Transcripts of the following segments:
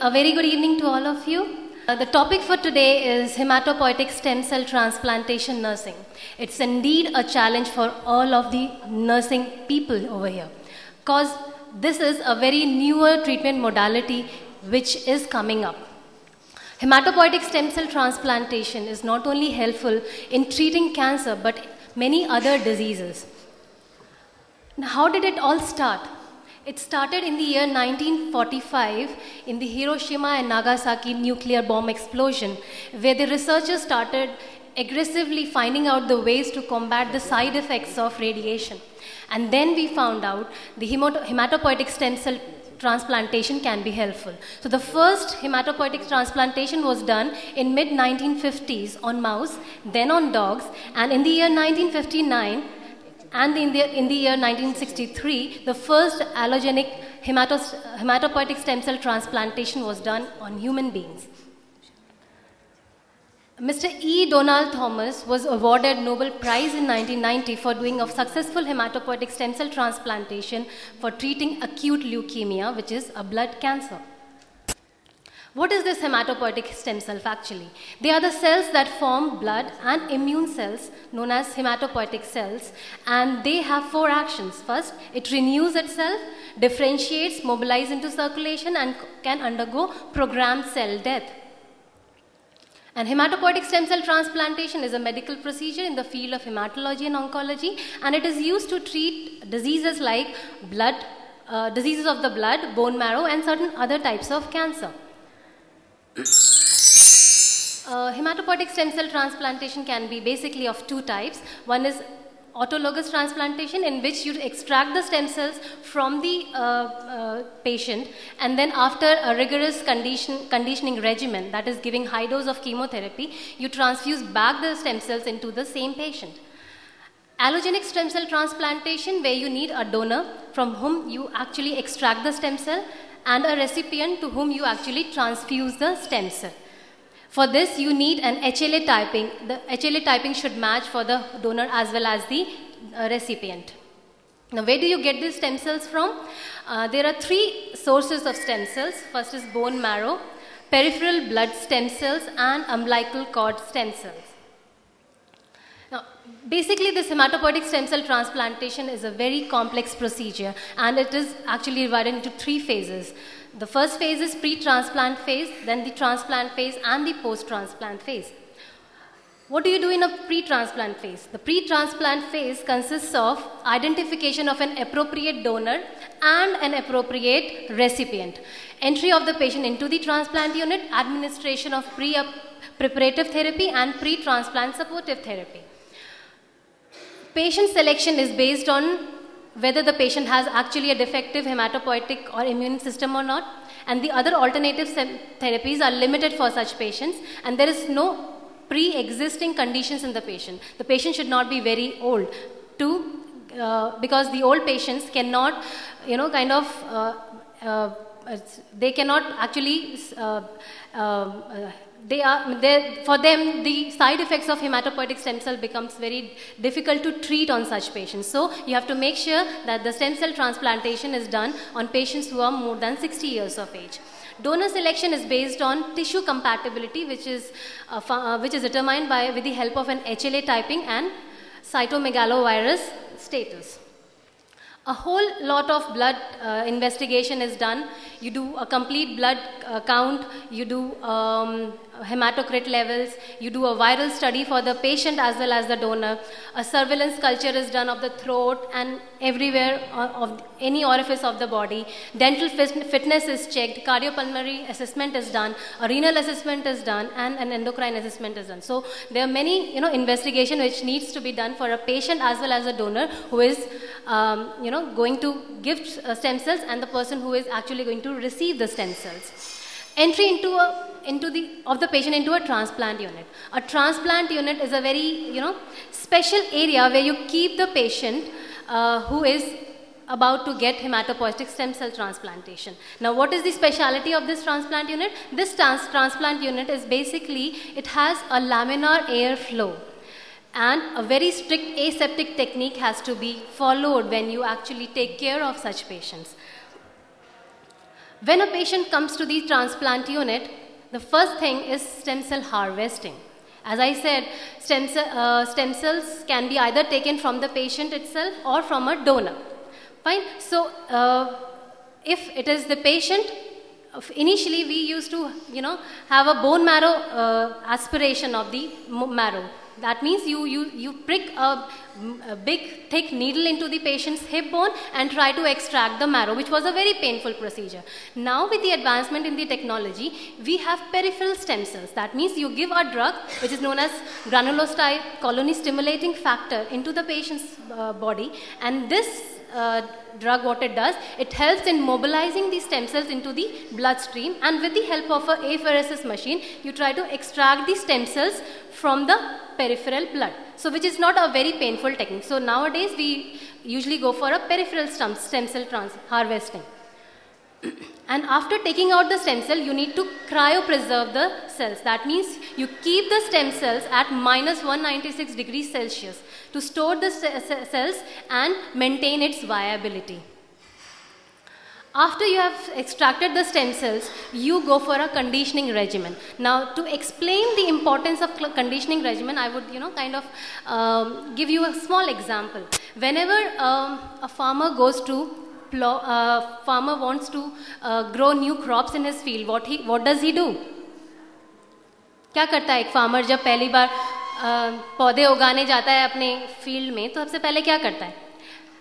A very good evening to all of you. The topic for today is hematopoietic stem cell transplantation nursing. It's indeed a challenge for all of the nursing people over here, because this is a very newer treatment modality which is coming up. Hematopoietic stem cell transplantation is not only helpful in treating cancer but many other diseases. Now, how did it all start? It started in the year 1945 in the Hiroshima and Nagasaki nuclear bomb explosion, where the researchers started aggressively finding out the ways to combat the side effects of radiation. And then we found out the hematopoietic stem cell transplantation can be helpful. So the first hematopoietic transplantation was done in mid-1950s on mouse, then on dogs, and in the year 1959, and in the year 1963, the first allogenic hematopoietic stem cell transplantation was done on human beings. Mr. E. Donald Thomas was awarded Nobel Prize in 1990 for doing a successful hematopoietic stem cell transplantation for treating acute leukemia, which is a blood cancer. What is this hematopoietic stem cell actually? They are the cells that form blood and immune cells known as hematopoietic cells, and they have four actions. First, it renews itself, differentiates, mobilizes into circulation, and can undergo programmed cell death. And hematopoietic stem cell transplantation is a medical procedure in the field of hematology and oncology, and it is used to treat diseases like diseases of the blood, bone marrow, and certain other types of cancer. Hematopoietic stem cell transplantation can be basically of two types. One is autologous transplantation, in which you extract the stem cells from the patient, and then after a rigorous conditioning regimen, that is giving high dose of chemotherapy, you transfuse back the stem cells into the same patient. Allogenic stem cell transplantation, where you need a donor from whom you actually extract the stem cell and a recipient to whom you actually transfuse the stem cell. For this, you need an HLA typing. The HLA typing should match for the donor as well as the recipient. Now, where do you get these stem cells from? There are three sources of stem cells. First is bone marrow, peripheral blood stem cells, and umbilical cord stem cells. Now, basically, this hematopoietic stem cell transplantation is a very complex procedure, and it is actually divided into three phases. The first phase is pre-transplant phase, then the transplant phase, and the post-transplant phase. What do you do in a pre-transplant phase? The pre-transplant phase consists of identification of an appropriate donor and an appropriate recipient, entry of the patient into the transplant unit, administration of preparative therapy, and pre-transplant supportive therapy. Patient selection is based on whether the patient has actually a defective hematopoietic or immune system or not, and the other alternative therapies are limited for such patients, and there is no pre-existing conditions in the patient. The patient should not be very old because the old patients cannot, they cannot actually for them, the side effects of hematopoietic stem cell becomes very difficult to treat on such patients. So you have to make sure that the stem cell transplantation is done on patients who are more than 60 years of age. Donor selection is based on tissue compatibility, which is determined with the help of an HLA typing and cytomegalovirus status. A whole lot of blood investigation is done. You do a complete blood count, you do hematocrit levels, you do a viral study for the patient as well as the donor. A surveillance culture is done of the throat and everywhere of any orifice of the body. Dental fitness is checked, cardiopulmonary assessment is done, a renal assessment is done, and an endocrine assessment is done. So there are many investigation which needs to be done for a patient as well as a donor who is going to give stem cells, and the person who is actually going to receive the stem cells. Entry of the patient into a transplant unit. A transplant unit is a very special area where you keep the patient who is about to get hematopoietic stem cell transplantation. Now, what is the speciality of this transplant unit? This transplant unit is basically, it has a laminar air flow. And a very strict aseptic technique has to be followed when you actually take care of such patients. When a patient comes to the transplant unit, the first thing is stem cell harvesting. As I said, stem cells can be either taken from the patient itself or from a donor. Fine. So, if it is the patient, initially we used to, have a bone marrow aspiration of the marrow. That means you prick a big thick needle into the patient's hip bone and try to extract the marrow, which was a very painful procedure. Now with the advancement in the technology, we have peripheral stem cells. That means you give a drug which is known as granulocyte colony stimulating factor into the patient's body, and this drug, what it does, it helps in mobilizing the stem cells into the bloodstream, and with the help of a apheresis machine, you try to extract the stem cells from the peripheral blood. So which is not a very painful technique. So nowadays we usually go for a peripheral stem cell harvesting. And after taking out the stem cell, you need to cryopreserve the cells. That means you keep the stem cells at minus 196 degrees Celsius to store the cells and maintain its viability. After you have extracted the stem cells, you go for a conditioning regimen. Now, to explain the importance of conditioning regimen, I would, give you a small example. Whenever a farmer goes to farmer wants to grow new crops in his field, what does he do? क्या करता है एक farmer जब पहली बार पौधे उगाने जाता है अपने फील्ड में, तो सबसे पहले क्या करता है?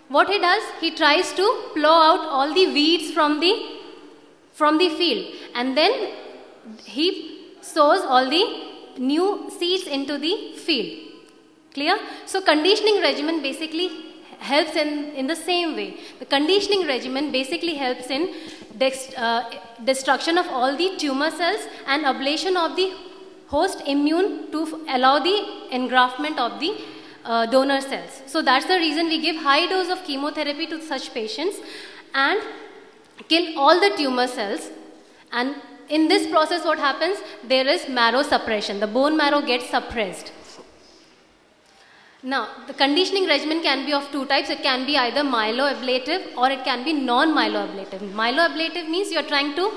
What he does, he tries to plow out all the weeds from the field, and then he sows all the new seeds into the field. Clear? So conditioning regimen basically helps in the same way. The conditioning regimen basically helps in destruction of all the tumor cells and ablation of the host immune to allow the engraftment of the donor cells. So that's the reason we give high dose of chemotherapy to such patients and kill all the tumor cells. And in this process what happens? There is marrow suppression. The bone marrow gets suppressed. Now, the conditioning regimen can be of two types. It can be either myeloablative or it can be non-myeloablative. Myeloablative means you are trying to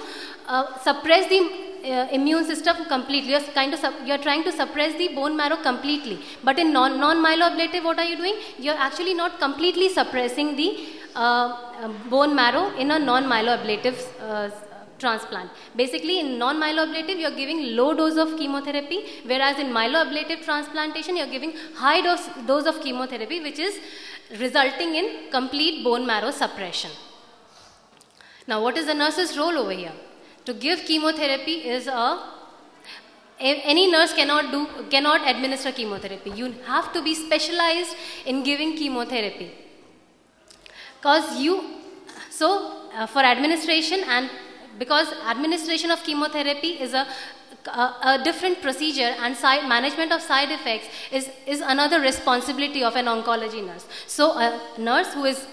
suppress the immune system completely. You are trying to suppress the bone marrow completely. But in non-myeloablative, what are you doing? You are actually not completely suppressing the bone marrow in a non-myeloablative transplant. Basically, in non-myeloablative, you are giving low dose of chemotherapy, whereas in myeloablative transplantation, you are giving high dose of chemotherapy, which is resulting in complete bone marrow suppression. Now, what is the nurse's role over here? To give chemotherapy is any nurse cannot administer chemotherapy. You have to be specialized in giving chemotherapy. For administration, and because administration of chemotherapy is a different procedure, and management of side effects is another responsibility of an oncology nurse. So a nurse who is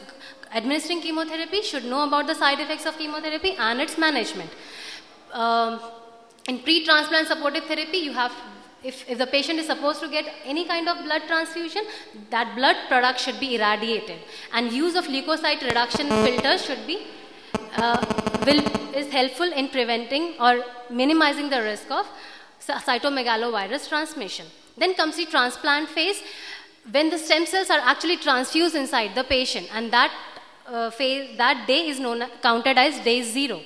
administering chemotherapy should know about the side effects of chemotherapy and its management. In pre-transplant supportive therapy, you have, if the patient is supposed to get any kind of blood transfusion, that blood product should be irradiated, and use of leukocyte reduction filters should be is helpful in preventing or minimizing the risk of cytomegalovirus transmission. Then comes the transplant phase, when the stem cells are actually transfused inside the patient, and that phase, that day is counted as day 0.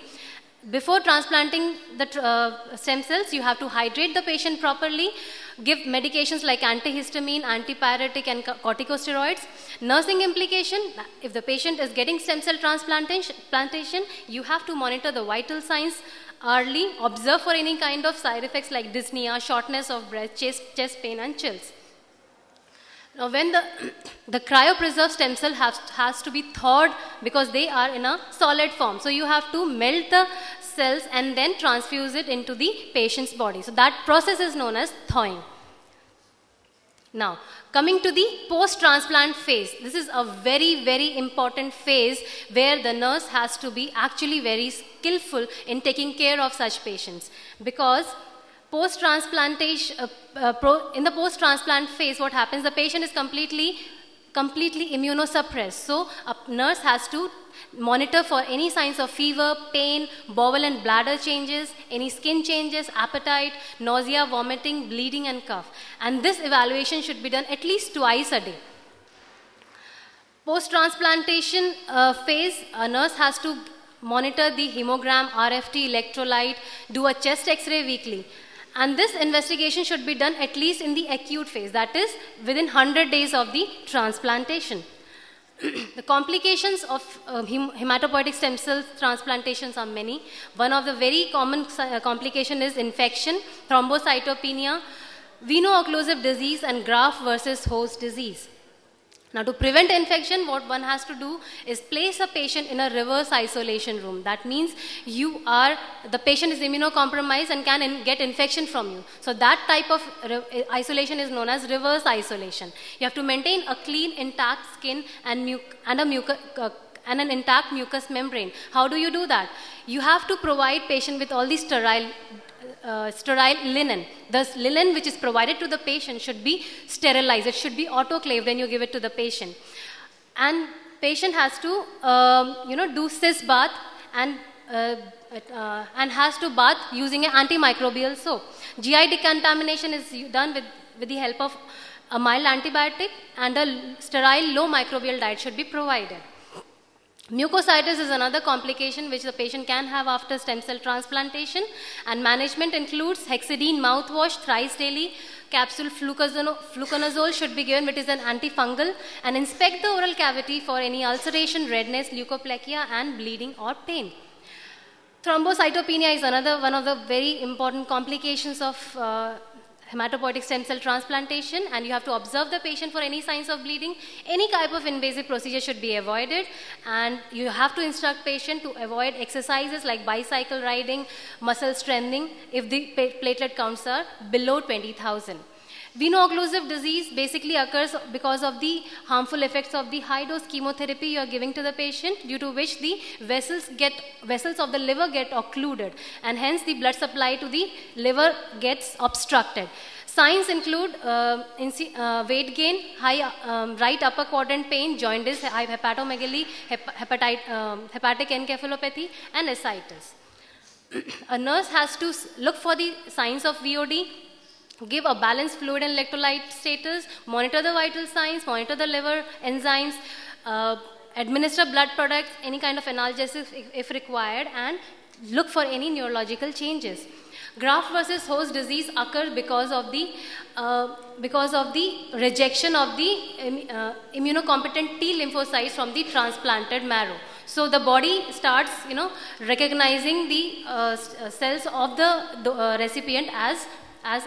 Before transplanting the stem cells, you have to hydrate the patient properly, give medications like antihistamine, antipyretic, and corticosteroids. Nursing implication, if the patient is getting stem cell transplantation, you have to monitor the vital signs early, observe for any kind of side effects like dyspnea, shortness of breath, chest pain, and chills. Now, when the cryopreserved stem cell has to be thawed, because they are in a solid form. So you have to melt the cells and then transfuse it into the patient's body. So that process is known as thawing. Now, coming to the post-transplant phase. This is a very, very important phase where the nurse has to be actually very skillful in taking care of such patients, because post-transplantation, in the post-transplant phase, what happens? The patient is completely completely immunosuppressed. So a nurse has to monitor for any signs of fever, pain, bowel and bladder changes, any skin changes, appetite, nausea, vomiting, bleeding and cough. And this evaluation should be done at least twice a day. Post-transplantation phase, a nurse has to monitor the hemogram, RFT, electrolyte, do a chest X-ray weekly. And this investigation should be done at least in the acute phase, that is within 100 days of the transplantation. The complications of hematopoietic stem cell transplantations are many. One of the very common complications is infection, thrombocytopenia, veno-occlusive disease and graft versus host disease. Now, to prevent infection, what one has to do is place a patient in a reverse isolation room. That means the patient is immunocompromised and can get infection from you. So that type of isolation is known as reverse isolation. You have to maintain a clean, intact skin and an intact mucous membrane. How do you do that? You have to provide patient with all these sterile linen. The linen which is provided to the patient should be sterilized. It should be autoclaved when you give it to the patient. And patient has to, do cis bath and has to bath using an antimicrobial soap. GI decontamination is done with the help of a mild antibiotic, and a sterile low microbial diet should be provided. Mucositis is another complication which the patient can have after stem cell transplantation, and management includes hexidine mouthwash thrice daily, capsule fluconazole should be given, which is an antifungal, and inspect the oral cavity for any ulceration, redness, leukoplakia and bleeding or pain. Thrombocytopenia is another one of the very important complications of hematopoietic stem cell transplantation, and you have to observe the patient for any signs of bleeding. Any type of invasive procedure should be avoided, and you have to instruct patient to avoid exercises like bicycle riding, muscle strengthening if the platelet counts are below 20,000. Veno-occlusive disease basically occurs because of the harmful effects of the high-dose chemotherapy you are giving to the patient, due to which the vessels of the liver get occluded, and hence the blood supply to the liver gets obstructed. Signs include weight gain, high right upper quadrant pain, jaundice, hepatomegaly, hepatic encephalopathy, and ascites. A nurse has to look for the signs of VOD, give a balanced fluid and electrolyte status, monitor the vital signs, monitor the liver enzymes, administer blood products, any kind of analgesia if required, and look for any neurological changes. Graft versus host disease occurs because of the rejection of the immunocompetent T lymphocytes from the transplanted marrow. So the body starts, recognizing the cells of the recipient as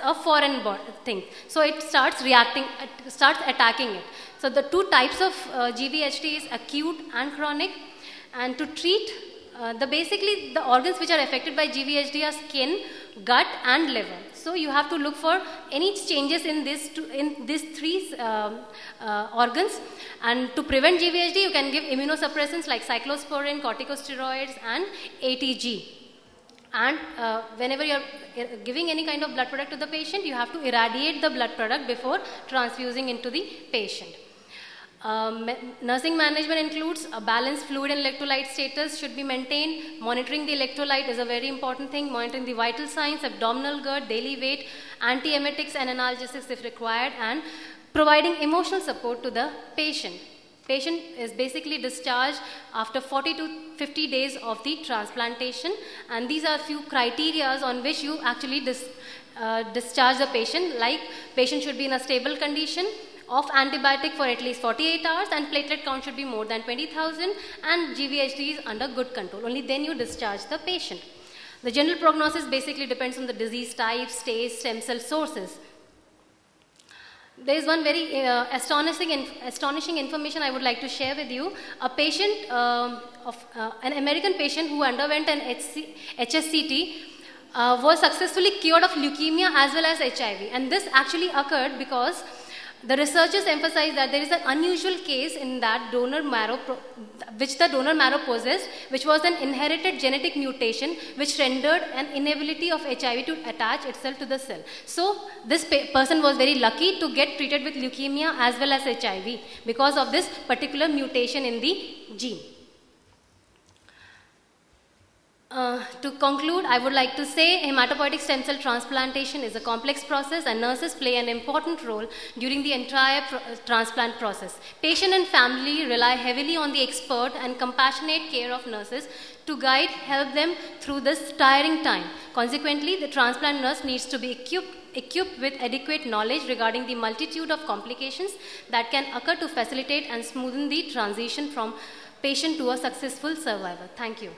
a foreign thing. So it starts reacting, it starts attacking it. So the two types of GVHD is acute and chronic. And to treat, basically the organs which are affected by GVHD are skin, gut and liver. So you have to look for any changes in these three organs. And to prevent GVHD, you can give immunosuppressants like cyclosporin, corticosteroids and ATG. And whenever you are giving any kind of blood product to the patient, you have to irradiate the blood product before transfusing into the patient. Nursing management includes a balanced fluid and electrolyte status should be maintained. Monitoring the electrolyte is a very important thing. Monitoring the vital signs, abdominal GERD, daily weight, antiemetics and analgesics if required, and providing emotional support to the patient. Patient is basically discharged after 40 to 50 days of the transplantation, and these are few criteria on which you actually discharge the patient, like patient should be in a stable condition, off antibiotic for at least 48 hours, and platelet count should be more than 20,000, and GVHD is under good control. Only then you discharge the patient. The general prognosis basically depends on the disease type, stage, stem cell sources. There is one very astonishing information I would like to share with you. A patient, an American patient who underwent an HSCT was successfully cured of leukemia as well as HIV. And this actually occurred because The researchers emphasize that there is an unusual case in that donor marrow, which the donor marrow possessed, which was an inherited genetic mutation which rendered an inability of HIV to attach itself to the cell. So this person was very lucky to get treated with leukemia as well as HIV because of this particular mutation in the gene. To conclude, I would like to say hematopoietic stem cell transplantation is a complex process and nurses play an important role during the entire transplant process. Patient and family rely heavily on the expert and compassionate care of nurses to help them through this tiring time. Consequently, the transplant nurse needs to be equipped with adequate knowledge regarding the multitude of complications that can occur to facilitate and smoothen the transition from patient to a successful survivor. Thank you.